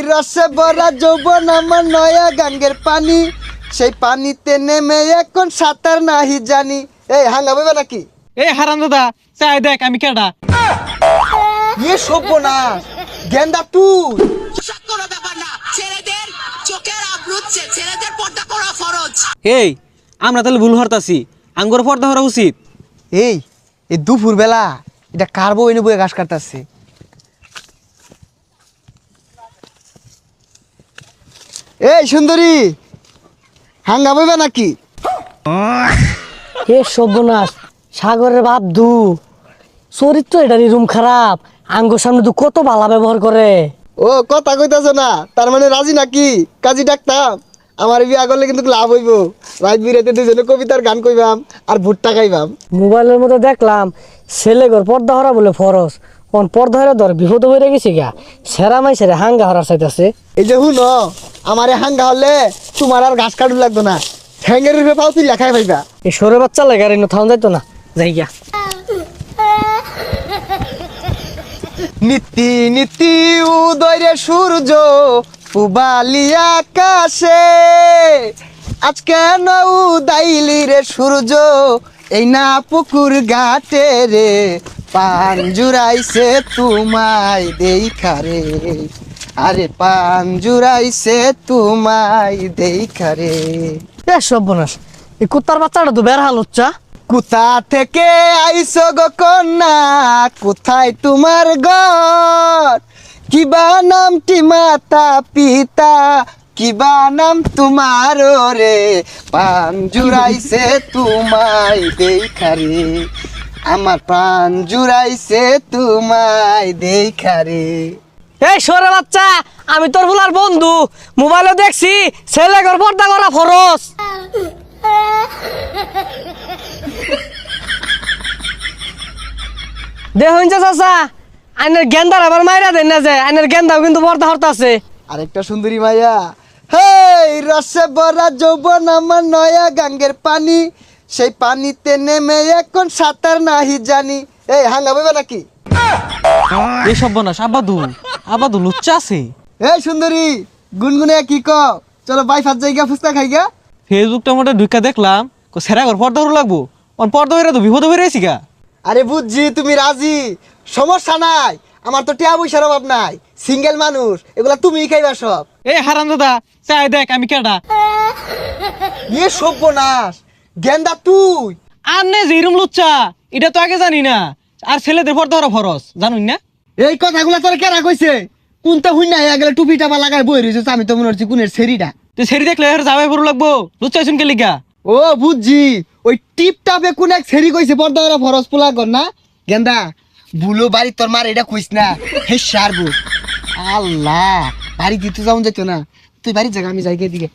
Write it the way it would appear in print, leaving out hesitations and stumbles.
রসে ভরা যৌবন আমার নয়া গাঙ্গের পানি, সেই পানিতে নেমে এখন সাঁতার নাহি জানি। এই হাঙ্গা বইবা নাকি? এই হারাম দাদা চাই দেখ আমি কেডা। ইয়ে সভ্য না গেন্দা তুই। পোশাক কোনো ব্যাপার না, ছেলেদের চোখের আবরুচ্ছে, ছেলেদের পর্দা করা ফরজ। এই আমরা তাহলে ভুল হরতাছি, আঙ্গুর পর্দা হরা উচিত। এই এই দুপুর বেলা এটা কার বউ এনে বয়ে ঘাস কাটতেছে? এই সুন্দরী হাঙ্গা বইবা নাকি? এ সর্বনাশ, সাগরের বাপ দু চরিত্র এটারই রুম খারাপ। আঙ্গুর সামনে দু কত ভালো ব্যবহার করে। ও কথা কইতাছ না, তার মানে রাজি নাকি? কাজী ডাকতাম, আমার বিয়া করলে কিন্তু লাভ হইব। রাত বিরাতে দুজনে কবিতার গান কইবাম আর ভুট্টা খাইবাম। মোবাইলের মধ্যে দেখলাম ছেলে ঘর পর্দা হরা বলে ফরস, কোন পর্দা হরা ধর বিপদ হয়ে গেছে গা, সেরা মাই সেরা হাঙ্গা হরার চাইতেছে। এই যে হুন আমার হাঙ্গা হলে তোমার আর ঘাস কাটু লাগতো না, ঠ্যাঙ্গের রূপে পাও তুই লেখাই পাইবা। এই সরে বাচ্চা লাগে আর এনে থাউন যাইতো না, যাই গা। নীতি নীতি উদয় সূর্য পুবালি আকাশে, আজকে না উদাইলি রে সূর্য এই না পুকুর ঘাটে রে, পান জুড়াইছে তোমায় দেখা রে, আরে পান জুড়াইছে তোমায় দেখা রে। এ সর্বনাশ, এই কুত্তার বাচ্চাটা তো বের হাল হচ্ছা। কোথা থেকে আইছো গো কন্যা, কোথায় তোমার ঘর, কিবা নামটি মাতা পিতা, কিবা নাম তোমার রে, পান জুড়াইছে তোমায় দেখা রে, আমার প্রাণ জুড়াইছে তোমায় দেখা রে। এই সরে বাচ্চা, আমি তোর ভুলার বন্ধু, মোবাইলে দেখছি ছেলে ঘর পর্দা করা ফরস। দেখুন চাচা, আইনের গেন্দার আবার মাইরা দেন না, যে আইনের গেন্দাও কিন্তু পর্দা হরতা আছে। আরেকটা সুন্দরী মাইয়া, হেই রসে ভরা যৌবন আমার নয়া গাঙ্গের পানি, সেই পানিতে নেমে এখন সাঁতার নাহি জানি। এই হাঙ্গা বইবা নাকি? এই সর্বনাশ আবাদু আবাদু লুচ্চা আছে। এই সুন্দরী গুনগুনে কি কও, চলো বাই ফাত জায়গা ফুচকা খাইগা। ফেসবুকটা মোটা ঢুকা দেখলাম সেরা ঘর পর্দা হরু লাগবো, পর্দা হইরা তো বিপদ হয়ে রয়েছি গা। আরে বুঝছি তুমি রাজি, সমস্যা নাই, আমার তো টিয়া পয়সার অভাব নাই, সিঙ্গেল মানুষ, এগুলা তুমিই খাইবা সব। এই হারাম দাদা চাই দেখ আমি কেডা। ইয়ে সর্বনাশ গেন্দা তুই। আর নে যেরম লুচ্চা এটা তো আগে জানি না, আর ছেলেদের পর্দা হরা ফরস জানুন না। এই কথাগুলা তোর কেরা কইছে? কোনটা হুই না গেলে টুপি টাপা লাগাই বই রয়েছে, আমি তো মনে হচ্ছে কোনের সেরিটা। তুই সেরি দেখলে এর যাবে পড়ু লাগবো, লুচ্চা শুনকে লিগা। ও বুঝছি, ওই টিপ টাপে কোন এক সেরি কইছে পর্দা ওরা ফরস পোলা কর না। গেন্দা বুলো বাড়ি তোর মার এটা কইস না, হে সারবো। আল্লাহ বাড়ি দিতে যাও যেত না, তুই বাড়ির জায়গা আমি যাই দিকে।